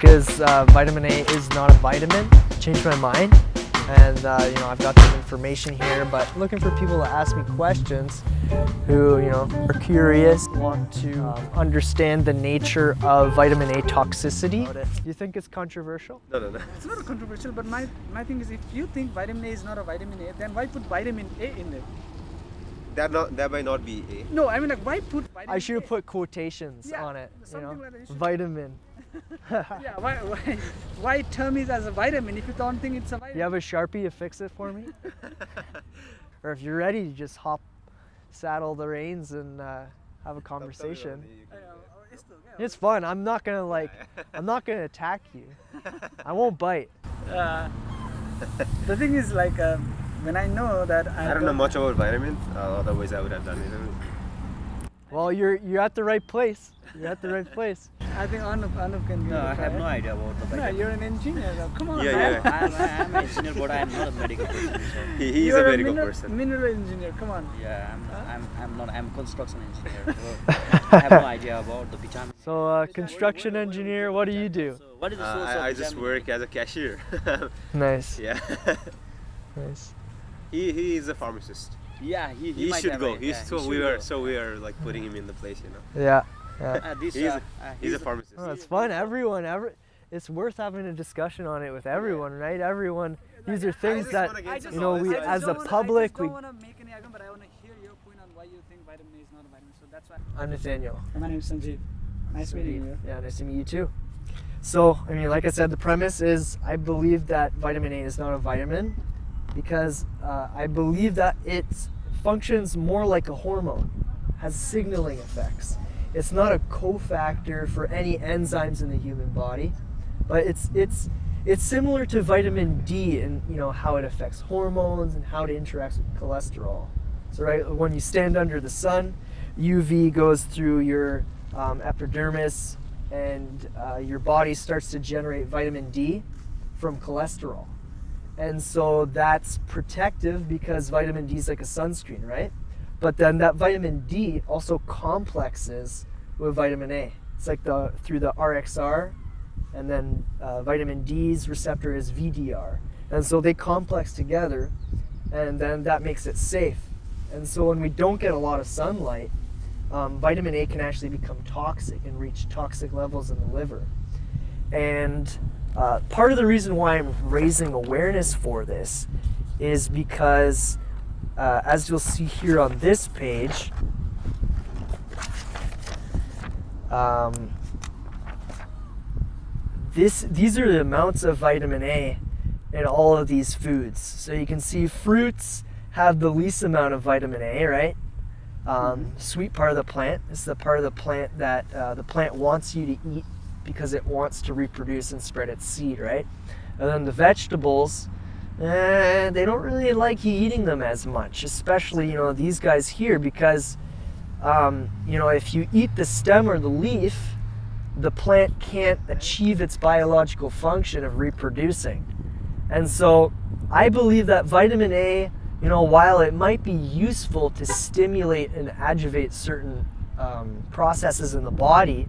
because vitamin A is not a vitamin. Changed my mind, and I've got some information here, but looking for people to ask me questions who are curious, want to understand the nature of vitamin A toxicity. Do you think it's controversial? No. It's not controversial, but my thing is, if you think vitamin A is not a vitamin A, then why put vitamin A in it? That might not be A. No, I mean, like, why put vitamin A? I should have put quotations on it. Something like that. Vitamin. Yeah, why term it as a vitamin if you don't think it's a vitamin? You have a Sharpie to fix it for me? Or if you're ready, you just saddle the reins and have a conversation. It's fun. I'm not gonna attack you. I won't bite. The thing is, like, when I know that I don't know much about vitamins, otherwise I would have done it. Well, you're at the right place. You're at the right place. I think Anup can give No, it a I have try. no idea about the No, vitamin. you're an engineer. Though. Come on, Yeah, man. yeah. I'm an engineer, but I'm not a medical person. So He's You're a very good person. Mineral engineer. Come on. yeah, I'm not. I'm a construction engineer. So I have no idea about the vitamin. So, construction engineer, what do you do? So what is the source of I just vitamin? work as a cashier. Nice. Yeah. Nice. He is a pharmacist. Yeah, he He might should have go. it, yeah, he should We are like putting him in the place, Yeah. He's a pharmacist. Oh, it's fun. It's worth having a discussion on it with everyone, right? Everyone. These are things just that wanna get some we knowledge. as a public. I don't want to make any argument, but I want to hear your point on why you think vitamin A is not a vitamin. So that's why. I'm Nathaniel. My name is Sanjeev. Nice meeting you. Yeah, nice to meet you too. So, like I said, the premise is I believe that vitamin A is not a vitamin because I believe that it functions more like a hormone, has signaling effects. It's not a cofactor for any enzymes in the human body, but it's similar to vitamin D and how it affects hormones and how it interacts with cholesterol. So right when you stand under the sun, UV goes through your epidermis, and your body starts to generate vitamin D from cholesterol. And so that's protective because vitamin D is like a sunscreen, right? But then that vitamin D also complexes with vitamin A. It's like through the RXR, and then vitamin D's receptor is VDR. And so they complex together, and then that makes it safe. And so when we don't get a lot of sunlight, vitamin A can actually become toxic and reach toxic levels in the liver. And part of the reason why I'm raising awareness for this is because, as you'll see here on this page, these are the amounts of vitamin A in all of these foods. So you can see fruits have the least amount of vitamin A, right? Sweet part of the plant is the part of the plant that the plant wants you to eat because it wants to reproduce and spread its seed, right? And then the vegetables, they don't really like you eating them as much, especially these guys here, because if you eat the stem or the leaf, the plant can't achieve its biological function of reproducing. And so I believe that vitamin A, while it might be useful to stimulate and adjuvate certain processes in the body,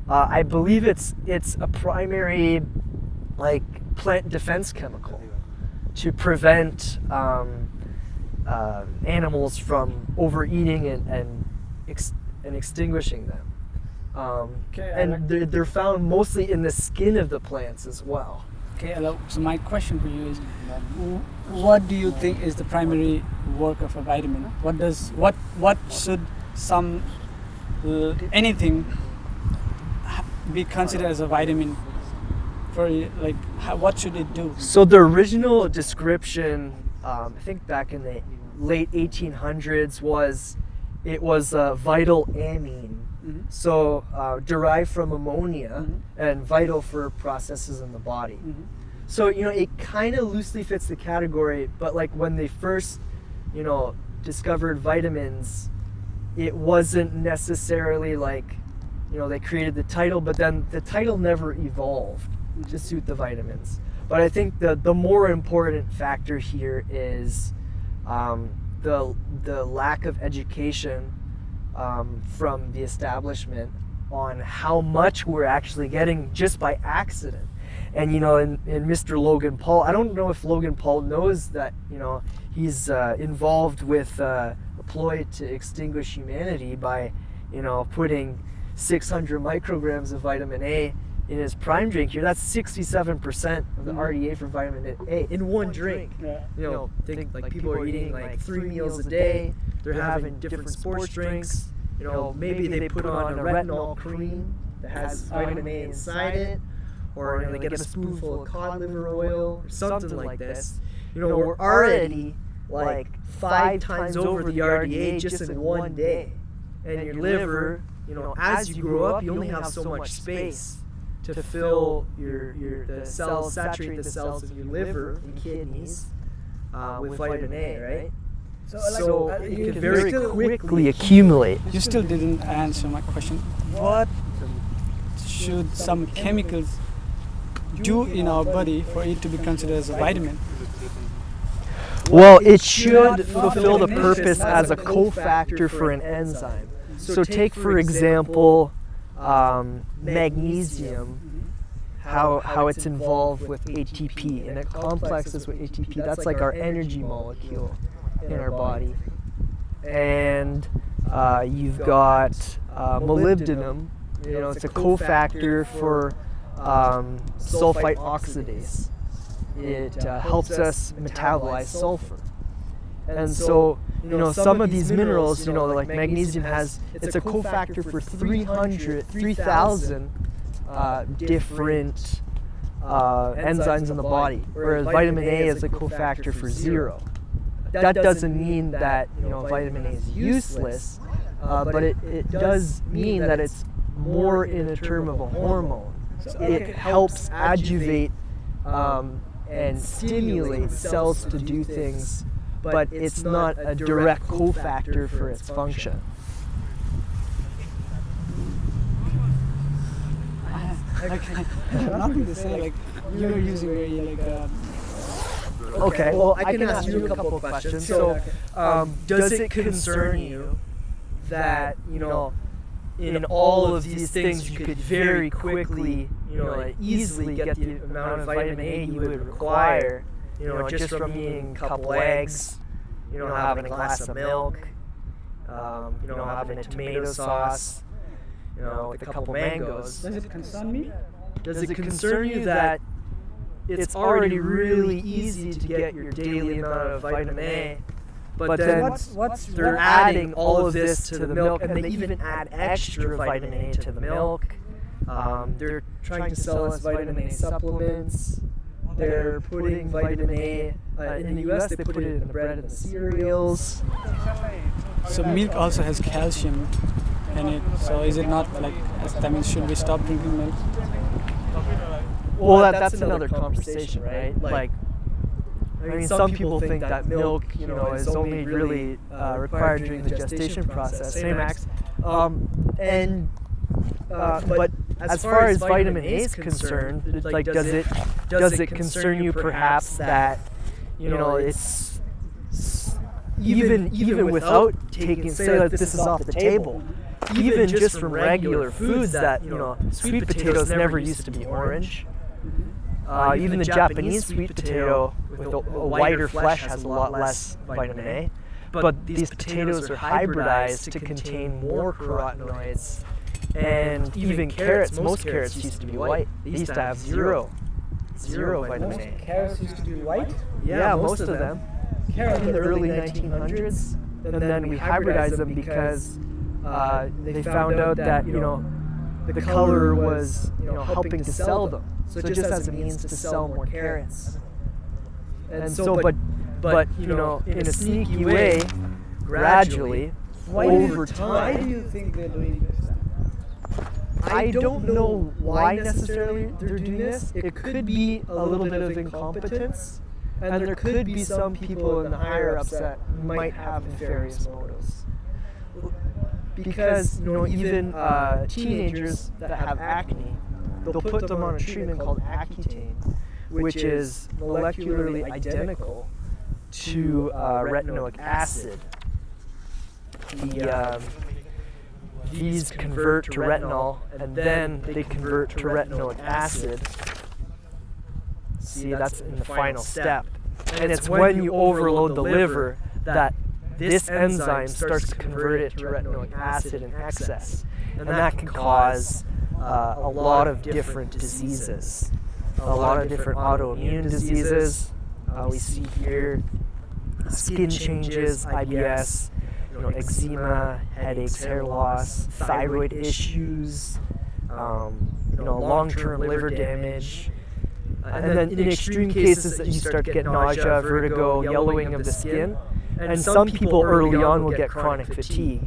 I believe it's a primary plant defense chemical to prevent animals from overeating and extinguishing them. And they're found mostly in the skin of the plants as well. Okay, so my question for you is, what do you think is the primary work of a vitamin? What should anything be considered as a vitamin? What should it do? So the original description, I think back in the late 1800s, was a vital amine. Mm-hmm. So derived from ammonia, Mm-hmm. and vital for processes in the body. Mm-hmm. So it kind of loosely fits the category, but when they first discovered vitamins, it wasn't necessarily they created the title, but then the title never evolved to suit the vitamins. But I think the more important factor here is the lack of education from the establishment on how much we're actually getting just by accident. And in Mr. Logan Paul, I don't know if Logan Paul knows that he's involved with a ploy to extinguish humanity by putting 600 micrograms of vitamin A in his prime drink here. That's 67% of the RDA for vitamin A in one drink. Yeah. Think like people are eating like 3 meals a day. They're having different sports drinks. Maybe they put on a retinol cream that has vitamin A inside it, or they get a spoonful of cod liver oil or something like this. We're already like 5 times over the RDA just in one day. And your liver, as you grow up, you only have so much space to fill the cells, saturate the cells in your liver and kidneys with vitamin A, right? So it can very quickly accumulate. You still didn't answer my question. What should some chemicals do in our body for it to be considered as a vitamin? Well, it should fulfill the purpose as a cofactor for an enzyme. So take, for example, magnesium, how it's involved with ATP, and it complexes with ATP. That's like our energy molecule in our body. And you've got molybdenum, it's a cofactor for sulfite oxidase. It helps us metabolize sulfur. And so, some of these minerals, like magnesium it's a cofactor for 3,000 different enzymes in the body, whereas vitamin A is a cofactor for 0. That doesn't mean that, vitamin A is useless, but it does mean that it's more in a term of a hormone. It helps adjuvate and stimulate cells to do things, but it's not a direct cofactor for its function. Nothing to say. Like you're using very Okay, well, I can ask you a couple of questions. So, does it concern you that, in all of these things you could very quickly, easily get the amount of vitamin A you would require, just from eating a couple eggs, having a glass of milk, having a tomato sauce, with a couple mangoes? Does it concern me? Does it concern you that it's already really easy to get your daily amount of vitamin A, but then they're adding all of this to the milk, and they even add extra vitamin A to the milk. They're trying to sell us vitamin A supplements. They're putting vitamin A, in the US they put it in the bread and the cereals. So milk also has calcium in it. So is it not like, that means should we stop drinking milk? Well, that's another conversation, right? Like, some people think that milk, is only really required during the gestation process. Same acts. But as far as vitamin A is concerned, like, does it concern you perhaps that, it's even without taking, say that this is off the table, even just from regular foods that, sweet potatoes never used to be orange. Even the Japanese sweet potato with a whiter flesh has a lot less vitamin A. But these potatoes are hybridized to contain more carotenoids. And even carrots, most carrots used to be white. They used to have zero vitamin A. Carrots used to be white? Yeah, most of them. In the early 1900s. And then we hybridized them because they found out that, the color was, helping to sell them. So just as a means to sell more carrots. And so, but in a sneaky way, gradually, over time. Why do you think they're doing this? I don't know why necessarily they're doing this. It could be a little bit of incompetence, and there could be some people in the higher ups that might have nefarious motives. Because even teenagers that have acne, they'll put them on a treatment called Accutane, which is molecularly identical to retinoic acid. these convert to retinol, and then they convert to retinoic acid. See, that's in the final step. And it's when you overload the liver that this enzyme starts to convert it to retinoic acid in excess. And that can cause a lot of different diseases, a lot of different autoimmune diseases. We see here skin changes, IBS, eczema, headaches, hair loss, thyroid issues, long-term liver damage. And then in extreme cases that you start to get nausea, vertigo, yellowing of the skin. And some people early on will get chronic fatigue,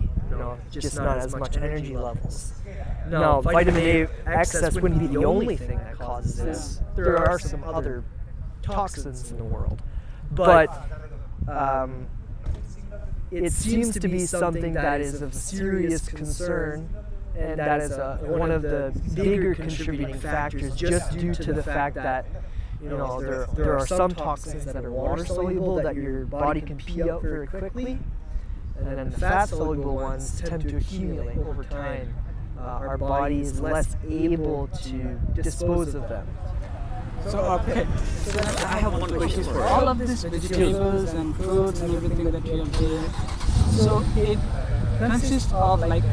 just not as much energy levels. Now, vitamin A excess wouldn't be the only thing that causes this. There are some other toxins in the world. But it seems to be something that is of serious concern, and that is one of the bigger contributing factors, just due to the fact that there are some toxins that are water soluble that your body can pee out very quickly, and then the fat soluble ones tend to accumulate over time. Our body is less able to dispose of them. So, okay. So I have one question for all of these vegetables and fruits and everything that you have here. So it consists of like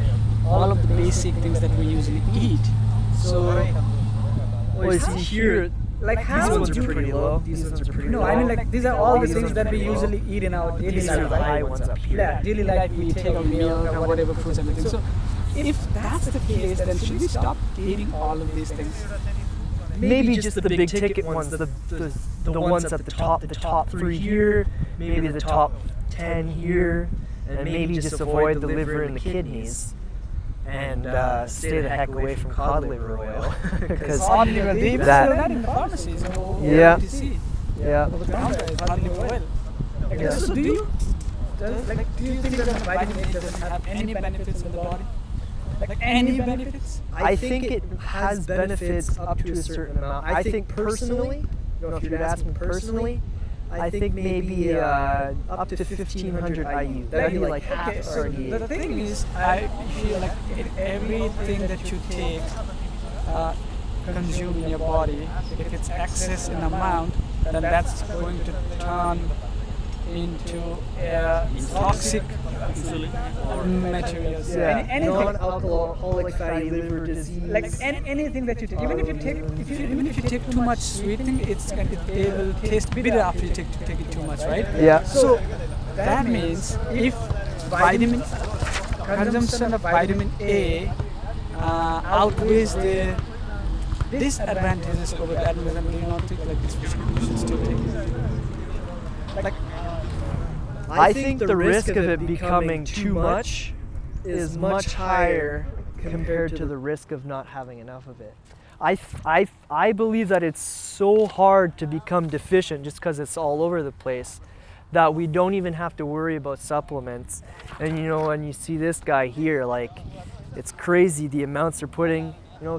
all of the basic things that we usually eat. So, Well, you see here, like how these ones do are pretty low. These ones are pretty No, low. I mean like these are all the These things ones that are we pretty low. usually eat in our daily These life. are the high ones up here. Yeah, daily life we take our milk and whatever fruits and everything. So if that's the case, then should we stop eating all of these things? Maybe just the big ticket ones, the ones at the top 3 here, maybe the top 10 here, and maybe just avoid the liver and the kidneys, and stay the heck away from cod liver oil. Because Cod liver, they even that- sell that in the pharmacies. Yeah. OTC. yeah, Over the counter is cod liver oil. Yeah. So do you think that vitamin A doesn't have any benefits in the body? Like any benefits? I think it has benefits up to a certain amount. I think personally, if you were to ask me personally, I think maybe up to 1,500 IU. That'd be like half Okay, so RDA. the thing is, I feel like everything that you take, consume in your body, if it's excess in amount, then that's going to turn into toxic materials. Yeah, Anything. non-alcoholic fatty liver disease. Like anything that you take, even if you take too much sweet thing, it will taste bitter after you take it too much, right? Yeah. So that means if consumption of vitamin A outweighs the disadvantages over the advantages, do you not think like this we should still take it? Like I think the risk of it becoming too much is much higher compared to the risk of not having enough of it. I believe that it's so hard to become deficient just because it's all over the place that we don't even have to worry about supplements. And when you see this guy here, like, it's crazy the amounts they're putting.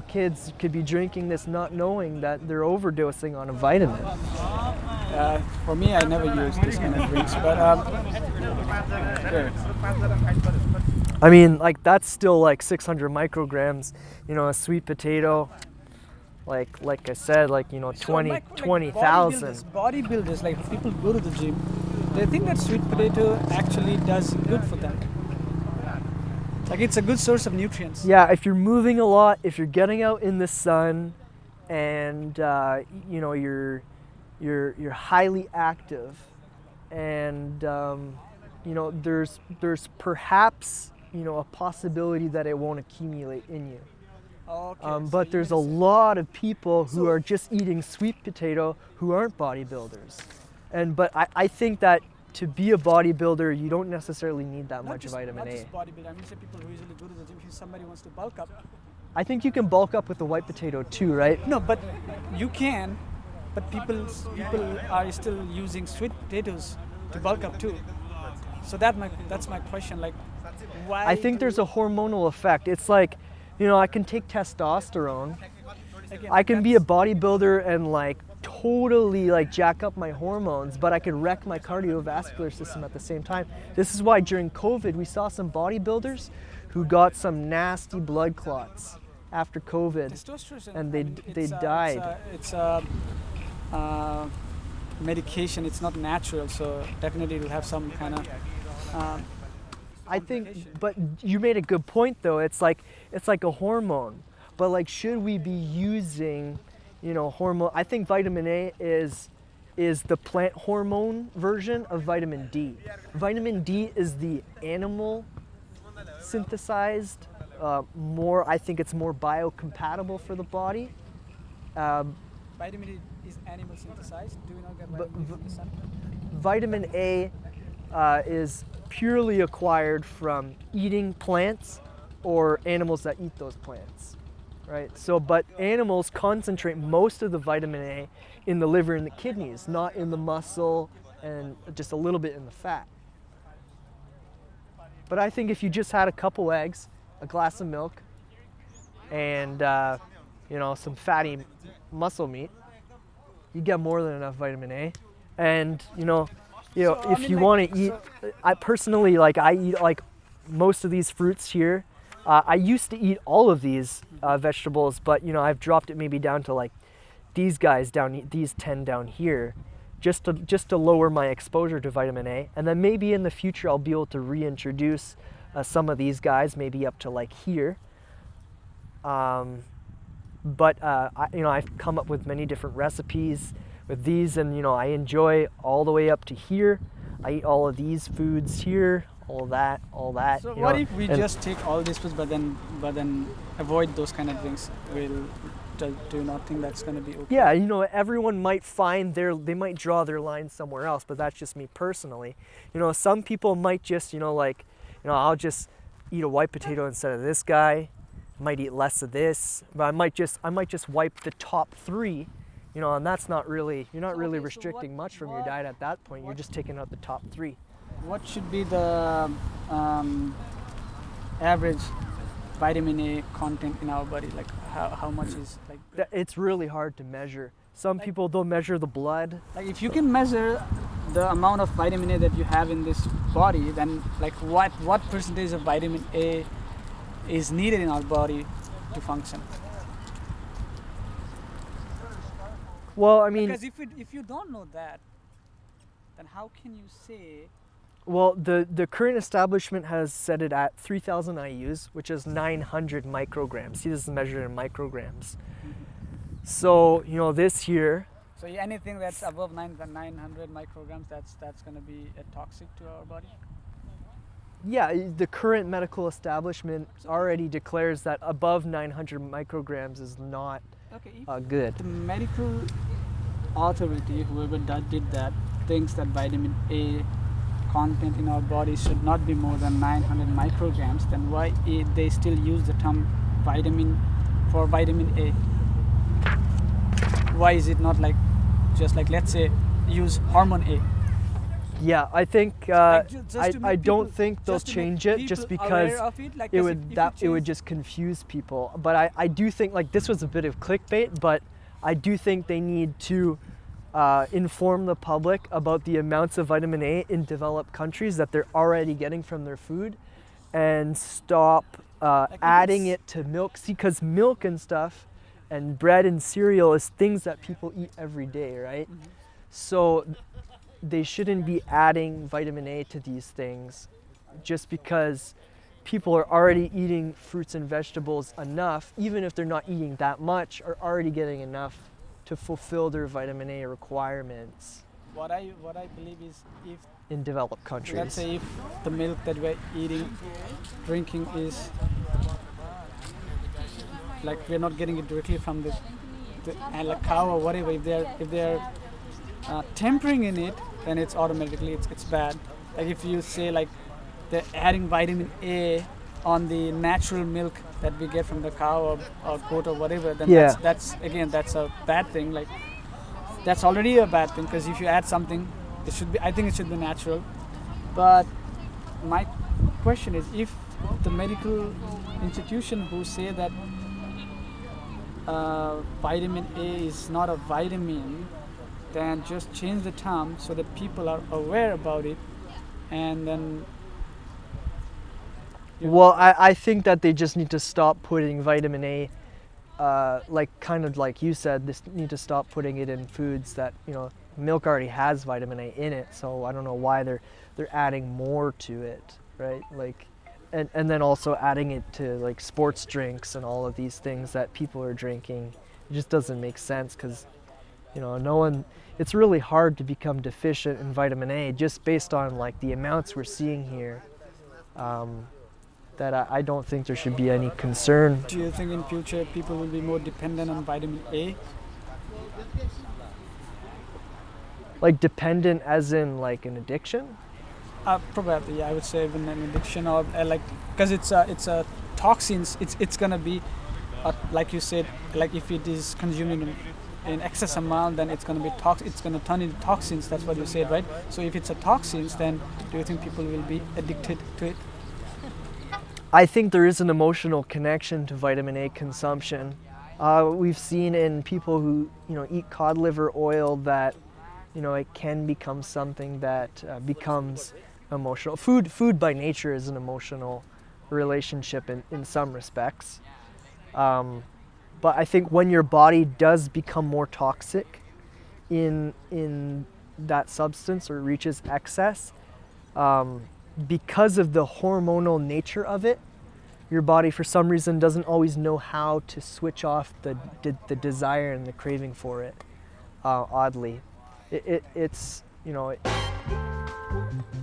Kids could be drinking this not knowing that they're overdosing on a vitamin. for me, I never use this kind of drinks, but sure. I mean, like, that's still like 600 micrograms. A sweet potato, like I said, like 20,000. Bodybuilders, like people go to the gym, they think that sweet potato actually does good for them. Like it's a good source of nutrients. Yeah, if you're moving a lot, if you're getting out in the sun, and you're highly active, and there's perhaps a possibility that it won't accumulate in you. Okay, But there's a lot of people who are just eating sweet potato who aren't bodybuilders, but I think that to be a bodybuilder, you don't necessarily need that much vitamin not just A. bodybuilder. I mean, say people who usually go to the gym. If somebody wants to bulk up, I think you can bulk up with the white potato too, right? no, but you can. But people are still using sweet potatoes to bulk up too. So that's my question. Like, why? I think there's a hormonal effect. It's like, I can take testosterone. Again, I can be a bodybuilder and like totally like jack up my hormones, but I could wreck my cardiovascular system at the same time. This is why during COVID we saw some bodybuilders who got some nasty blood clots after COVID, Testosterone, and I mean, they died. It's a medication. It's not natural, so definitely it'll have some kind of. I think, complication. but you made a good point though. It's like a hormone, but like, should we be using, hormone? I think vitamin A is the plant hormone version of vitamin D. Vitamin D is the animal synthesized. I think it's more biocompatible for the body. Vitamin D is animal synthesized. Do we not get But vitamin D from the sun? Vitamin A is purely acquired from eating plants or animals that eat those plants, right? So, but animals concentrate most of the vitamin A in the liver and the kidneys, not in the muscle and just a little bit in the fat. But I think if you just had a couple eggs, a glass of milk, and some fatty muscle meat, you get more than enough vitamin A. And if you want to eat, I personally I eat like most of these fruits here. I used to eat all of these vegetables, but I've dropped it maybe down to like these guys down, these 10 down here, just to lower my exposure to vitamin A. And then maybe in the future I'll be able to reintroduce some of these guys, maybe up to like here. But I've come up with many different recipes with these, and I enjoy all the way up to here. I eat all of these foods here, all that. So what if we just take all these foods, but then avoid those kind of things? Do you not think that's going to be okay? Yeah, everyone might find they might draw their line somewhere else, but that's just me personally. Some people might just, I'll just eat a white potato instead of this guy. I might eat less of this, but I might just wipe the top 3, and that's not really, you're not really restricting much from your diet at that point. You're just taking out the top 3. What should be the average vitamin A content in our body? Like how much is like? It's really hard to measure. Some people, they'll measure the blood. Like if you can measure the amount of vitamin A that you have in this body, then like what percentage of vitamin A is needed in our body to function? Well, I mean, because if you don't know that, then how can you say? Well, the current establishment has set it at 3,000 IUs, which is 900 micrograms. See, this is measured in micrograms. So, this here. So anything that's above 900 micrograms, that's going to be toxic to our body? Yeah, the current medical establishment already declares that above 900 micrograms is not good. The medical authority, whoever did that, thinks that vitamin A content in our body should not be more than 900 micrograms, then why they still use the term vitamin for vitamin A? Why is it not just like let's say use hormone A? Yeah, I think I don't think they'll change it just because it would just confuse people. But I do think this was a bit of clickbait, but I do think they need to inform the public about the amounts of vitamin A in developed countries that they're already getting from their food, and stop adding it to milk. See, because milk and stuff and bread and cereal is things that people eat every day, right? Mm-hmm. So they shouldn't be adding vitamin A to these things just because people are already eating fruits and vegetables enough, even if they're not eating that much, are already getting enough to fulfill their vitamin A requirements. What I believe is, if in developed countries, let's say if the milk that we're drinking is we're not getting it directly from the cow or whatever, if they're tempering in it, then it's automatically it's bad. Like if you say they're adding vitamin A on the natural milk that we get from the cow or goat or whatever, then that's a bad thing. That's already a bad thing, because if you add something, I think it should be natural. But my question is, if the medical institution who say that vitamin A is not a vitamin, then just change the term so that people are aware about it, and then Well, I think that they just need to stop putting vitamin A, like kind of like you said, they need to stop putting it in foods that, you know, milk already has vitamin A in it. So I don't know why they're adding more to it, right? Like, and then also adding it to like sports drinks and all of these things that people are drinking. It just doesn't make sense because, you know, no one. It's really hard to become deficient in vitamin A just based on like the amounts we're seeing here. That I don't think there should be any concern. Do you think in future people will be more dependent on vitamin A? Like dependent as in like an addiction? Probably, I would say even an addiction or like, because it's a toxins. It's gonna be, like you said, like if it is consumed in excess amount, then it's gonna be it's gonna turn into toxins. That's what you said, right? So if it's a toxins, then do you think people will be addicted to it? I think there is an emotional connection to vitamin A consumption. We've seen in people who, you know, eat cod liver oil that, you know, it can become something that becomes emotional. Food by nature is an emotional relationship in some respects. But I think when your body does become more toxic in that substance or reaches excess, because of the hormonal nature of it, your body for some reason doesn't always know how to switch off the desire and the craving for it. Oddly, it's, you know,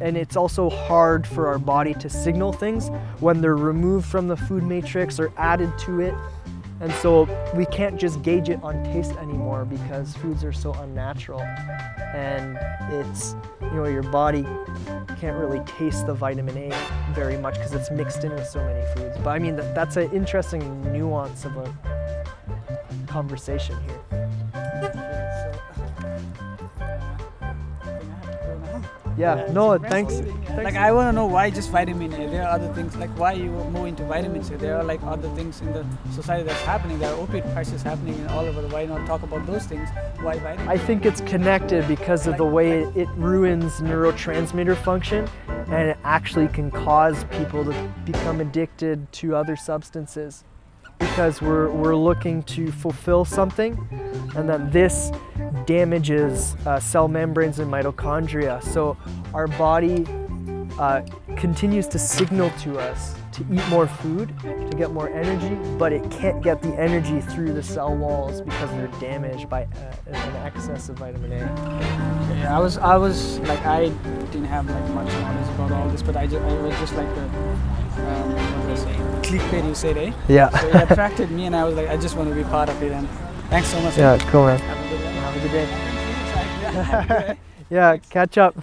and it's also hard for our body to signal things when they're removed from the food matrix or added to it. And so we can't just gauge it on taste anymore because foods are so unnatural. And it's, you know, your body can't really taste the vitamin A very much because it's mixed in with so many foods. But I mean, that's an interesting nuance of a conversation here. Yeah, no, thanks. Like, I want to know why just vitamin A. There are other things, like why you move into vitamins A. There are like other things in the society that's happening. There are opiate crises happening all over. Why not talk about those things? Why vitamin A? I think it's connected because of the way it ruins neurotransmitter function, and it actually can cause people to become addicted to other substances because we're looking to fulfill something, and then this damages cell membranes and mitochondria. So our body continues to signal to us to eat more food, to get more energy, but it can't get the energy through the cell walls because they're damaged by an excess of vitamin A. Yeah, I was like, I didn't have like much knowledge about all this, but I was just like the clickbait you said, eh? Yeah. So it attracted me, and I was like, I just want to be part of it. And thanks so much. Yeah, cool, man. Have a good day. Have a good day. Yeah. Yeah, catch up.